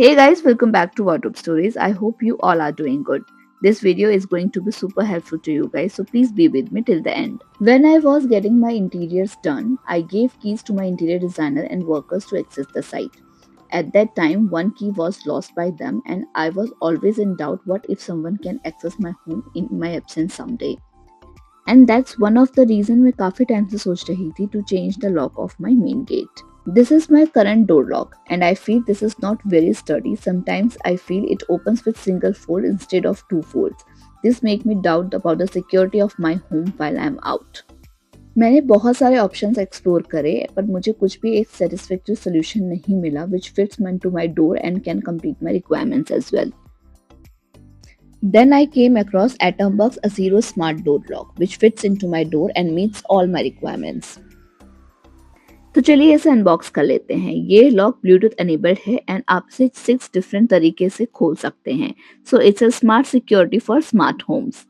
Hey guys, welcome back to Wardrobe Stories. I hope you all are doing good. This video is going to be super helpful to you guys, so please be with me till the end. When I was getting my interiors done, I gave keys to my interior designer and workers to access the site. At that time, one key was lost by them, and I was always in doubt what if someone can access my home in my absence someday. And that's one of the reason मैं काफी time से सोच रही थी to change the lock of my main gate. This is my current door lock and I feel this is not very sturdy. Sometimes I feel it opens with single fold instead of two folds. This make me doubt about the security of my home while I am out. मैंने बहुत सारे options explore करे पर मुझे कुछ भी एक satisfactory solution नहीं मिला which fits into my door and can complete my requirements as well. Then I came across Atombug's Azero Smart Door Lock, which fits into my door and meets all my requirements. तो चलिए इसे unbox कर लेते हैं। ये lock bluetooth enabled है and आप इसे 6 डिफरेंट तरीके से खोल सकते हैं। So it's a smart security for smart homes.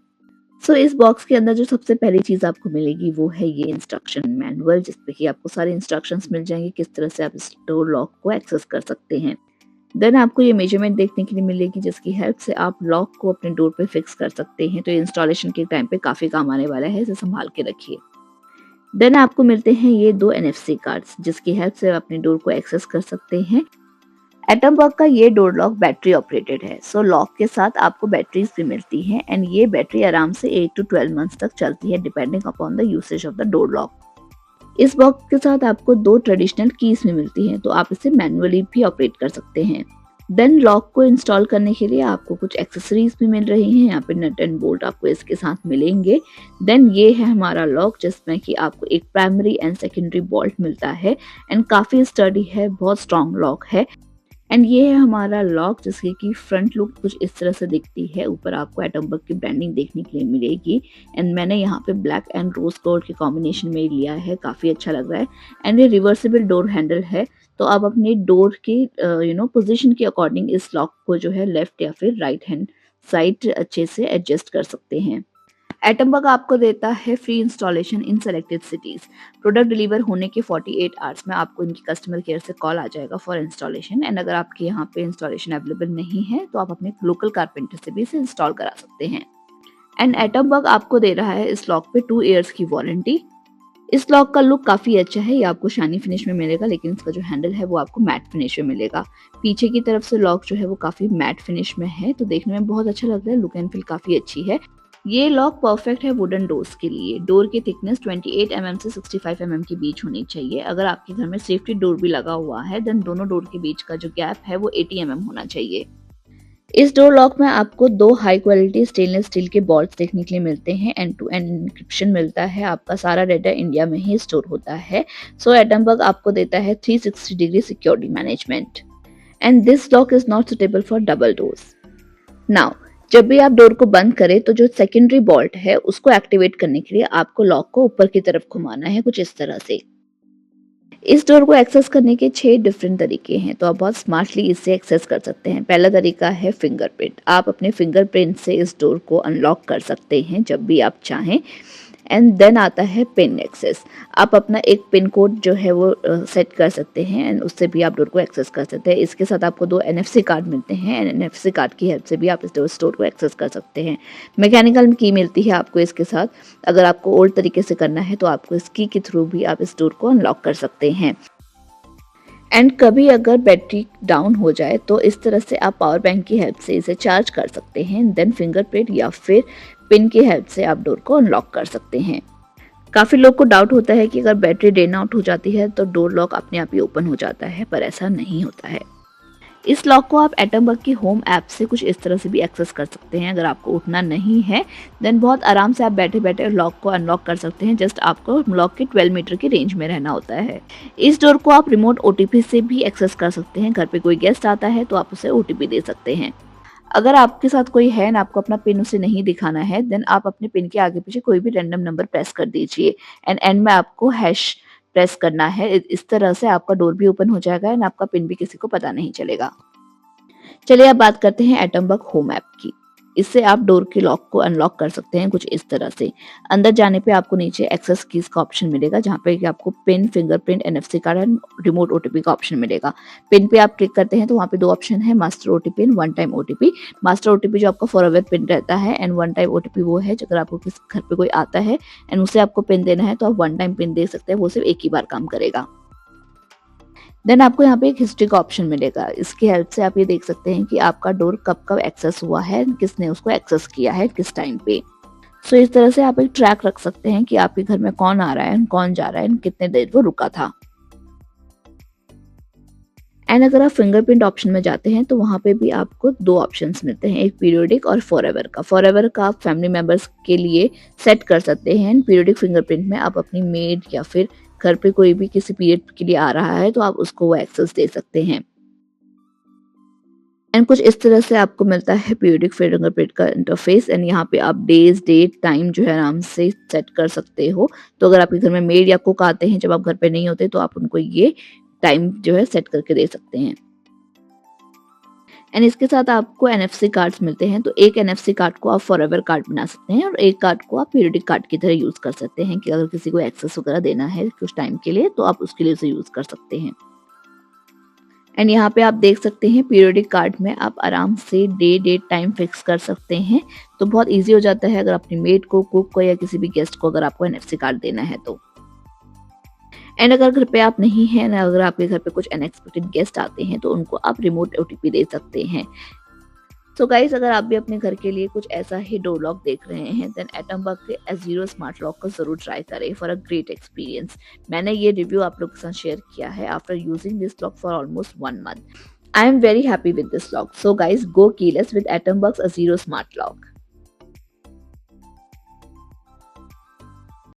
सो इस बॉक्स के अंदर जो सबसे पहली चीज आपको मिलेगी वो है ये इंस्ट्रक्शन मैनुअल, जिसपे कि आपको सारे इंस्ट्रक्शंस मिल जाएंगे किस तरह से आप इस डोर लॉक को एक्सेस कर सकते हैं। देन आपको ये मेजरमेंट देखने के लिए मिलेगी जिसकी हेल्प से आप लॉक को अपने डोर पे फिक्स कर सकते हैं। तो ये इंस्टॉलेशन के टाइम पे काफी काम आने वाला है, इसे संभाल के रखिए। देन आपको मिलते हैं ये दो NFC कार्ड्स जिसकी हेल्प से आप अपने डोर को एक्सेस कर सकते हैं। एटमबर्ग का ये डोर लॉक बैटरी ऑपरेटेड है, सो लॉक के साथ आपको बैटरीज भी मिलती हैं एंड ये बैटरी आराम से 8 to 12 मंथ्स तक चलती है depending upon the usage of the door lock. इस बॉक्स के साथ आपको दो ट्रेडिशनल कीज भी मिलती हैं, तो आप इसे मैनुअली भी ऑपरेट कर सकते हैं। देन लॉक को इंस्टॉल करने के लिए आपको कुछ एक्सेसरीज भी मिल रही हैं। यहाँ पे नट एंड बोल्ट आपको इसके साथ मिलेंगे। देन ये है हमारा लॉक जिसमें कि आपको एक प्राइमरी एंड सेकेंडरी बोल्ट मिलता है एंड काफी स्टडी है, बहुत स्ट्रॉन्ग लॉक है। एंड ये है हमारा लॉक जिसकी की फ्रंट लुक कुछ इस तरह से दिखती है। ऊपर आपको एटमबर्ग की ब्रांडिंग देखने के लिए मिलेगी एंड मैंने यहाँ पे ब्लैक एंड रोज गोल्ड के कॉम्बिनेशन में लिया है, काफी अच्छा लग रहा है। एंड ये रिवर्सिबल डोर हैंडल है, तो आप अपने डोर की पोजीशन के अकॉर्डिंग इस लॉक को जो है लेफ्ट या फिर राइट हैंड साइड अच्छे से एडजस्ट कर सकते हैं। एटमबर्ग आपको देता है फ्री इंस्टॉलेशन इन सेलेक्टेड सिटीज। प्रोडक्ट डिलीवर होने के 48 आवर्स में आपको इनकी कस्टमर केयर से कॉल आ जाएगा फॉर इंस्टॉलेशन। एंड अगर आपके यहाँ पे इंस्टॉलेशन अवेलेबल नहीं है तो आप अपने लोकल कारपेंटर से भी इसे इंस्टॉल करा सकते हैं। एंड एटमबर्ग आपको दे रहा है इस लॉक पे 2 ईयर्स की वारंटी। इस लॉक का लुक काफी अच्छा है, ये आपको शाइनी फिनिश में मिलेगा लेकिन इसका जो हैंडल है वो आपको मैट फिनिश में मिलेगा। पीछे की तरफ से लॉक जो है वो काफी मैट फिनिश में है, तो देखने में बहुत अच्छा लग रहा है, लुक एंड फील काफी अच्छी है। ये लॉक परफेक्ट है वुडन डोर्स के लिए। डोर की थिकनेस 28 mm से 65 mm के बीच होनी चाहिए। अगर आपके घर में सेफ्टी डोर भी लगा हुआ है देन दोनों डोर के बीच का जो गैप है वो 80 mm होना चाहिए। इस डोर लॉक में आपको दो हाई क्वालिटी स्टेनलेस स्टील के बॉल्ट्स देखने के लिए मिलते हैं। एंड टू एंड इंक्रिप्शन मिलता है, आपका सारा डाटा इंडिया में ही स्टोर होता है। सो एटमबर्ग आपको देता है 360 degree security management. And this lock is not suitable for double doors. Now जब भी आप डोर को बंद करें तो जो सेकेंडरी बोल्ट है उसको एक्टिवेट करने के लिए आपको लॉक को ऊपर की तरफ घुमाना है कुछ इस तरह से। इस डोर को एक्सेस करने के 6 डिफरेंट तरीके हैं, तो आप बहुत स्मार्टली इसे एक्सेस कर सकते हैं। पहला तरीका है फिंगरप्रिंट। आप अपने फिंगरप्रिंट से इस डोर को अनलॉक कर सकते हैं जब भी आप चाहें। एंड देन आता है पिन एक्सेस। आप अपना एक पिन कोड जो है वो सेट कर सकते हैं एंड उससे भी आप डोर को एक्सेस कर सकते हैं। इसके साथ आपको 2 NFC कार्ड मिलते हैं एंड NFC कार्ड की हेल्प से भी आप इस डोर को एक्सेस कर सकते हैं। मैकेनिकल की मिलती है आपको इसके साथ। अगर आपको ओल्ड तरीके से करना है तो आपको इस की के थ्रू भी आप इस डोर को अनलॉक कर सकते हैं। एंड कभी अगर बैटरी डाउन हो जाए तो इस तरह से आप पावर बैंक की हेल्प से इसे चार्ज कर सकते हैं। देन फिंगरप्रिंट या फिर पिन की हेल्प से आप डोर को अनलॉक कर सकते हैं। काफी लोग को डाउट होता है कि अगर बैटरी ड्रेन आउट हो जाती है तो डोर लॉक अपने आप ही ओपन हो जाता है, पर ऐसा नहीं होता है। इस लॉक को आप एटमबर्ग की होम ऐप से कुछ इस तरह से भी एक्सेस कर सकते हैं। अगर आपको उठना नहीं है देन बहुत आराम से आप बैठे बैठे लॉक को अनलॉक कर सकते हैं। जस्ट आपको लॉक के 12 मीटर की रेंज में रहना होता है। इस डोर को आप रिमोट OTP से भी एक्सेस कर सकते हैं। घर पे कोई गेस्ट आता है तो आप उसे OTP दे सकते हैं। अगर आपके साथ कोई है ना, आपको अपना पिन उसे नहीं दिखाना है देन आप अपने पिन के आगे पीछे कोई भी रैंडम नंबर प्रेस कर दीजिए एंड एंड में आपको हैश प्रेस करना है। इस तरह से आपका डोर भी ओपन हो जाएगा एंड आपका पिन भी किसी को पता नहीं चलेगा। चलिए अब बात करते हैं एटमबर्ग होम ऐप की। इससे आप डोर के लॉक को अनलॉक कर सकते हैं कुछ इस तरह से। अंदर जाने पे आपको नीचे एक्सेस कीज का ऑप्शन मिलेगा, जहाँ पे कि आपको pin, fingerprint, NFC card and remote OTP का ऑप्शन मिलेगा। पिन पे आप क्लिक करते हैं तो वहाँ पे 2 ऑप्शन है, master OTP and one time OTP. Master OTP जो आपका फॉरएवर पिन रहता है, एंड वन टाइम ओटीपी वो है अगर आपको किस घर पे कोई आता है एंड उसे आपको पिन देना है तो आप वन टाइम पिन दे सकते हैं, वो सिर्फ एक ही बार काम करेगा। देन आपको यहाँ पे एक हिस्ट्री का ऑप्शन मिलेगा। इसकी हेल्प से आप ये देख सकते हैं कि आपका डोर कब कब एक्सेस हुआ है, किसने उसको एक्सेस किया है, किस टाइम पे। सो इस तरह से आप एक ट्रैक रख सकते हैं कि आपके घर में कौन आ रहा है, कौन जा रहा है, कितने देर वो रुका था। एंड अगर आप फिंगरप्रिंट ऑप्शन में जाते हैं तो वहाँ पे भी आपको 2 ऑप्शंस मिलते हैं, एक पीरियोडिक और फॉरएवर का। फॉरएवर का आप फैमिली मेंबर्स के लिए सेट कर सकते हैं। पीरियोडिक फिंगरप्रिंट में आप अपनी मेड या फिर घर पे कोई भी किसी पीरियड के लिए आ रहा है तो आप उसको वो एक्सेस दे सकते हैं। एंड कुछ इस तरह से आपको मिलता है पीरियोडिक फिंगरप्रिंट का इंटरफेस। एंड यहाँ पे आप डेज, डेट, टाइम जो है आराम से सेट कर सकते हो। तो अगर आपके घर में मेड या कुक आते हैं जब आप घर पे नहीं होते तो आप उनको ये टाइम जो है सेट करके दे सकते हैं। एंड इसके साथ आपको एनएफसी कार्ड्स मिलते हैं, तो एक एनएफसी कार्ड को आप फॉरएवर कार्ड बना सकते हैं और एक कार्ड को आप पीरियोडिक कार्ड की तरह यूज कर सकते हैं कि अगर किसी को एक्सेस वगैरह देना है कुछ टाइम के लिए तो आप उसके लिए उसे यूज कर सकते हैं। एंड यहाँ पे आप देख सकते हैं पीरियोडिक कार्ड में आप आराम से डे, डेट, टाइम फिक्स कर सकते हैं। तो बहुत ईजी हो जाता है अगर अपनी मेड को, कुक को या किसी भी गेस्ट को अगर आपको एनएफसी कार्ड देना है तो। एंड अगर घर पे आप नहीं हैं, अगर आपके घर पे कुछ अनएक्सपेक्टेड गेस्ट आते हैं तो उनको आप रिमोट ओटीपी दे सकते हैं। सो गाइस, अगर आप भी अपने घर के लिए कुछ ऐसा ही डोर लॉक देख रहे हैं देन एटमबग के A0 स्मार्ट लॉक को जरूर ट्राई करें फॉर अ ग्रेट एक्सपीरियंस। मैंने ये रिव्यू आप लोग के साथ शेयर किया है after using this lock for almost 1 month। I am very happy with this lock. So guys, go keyless with Atomberg's A0 smart lock.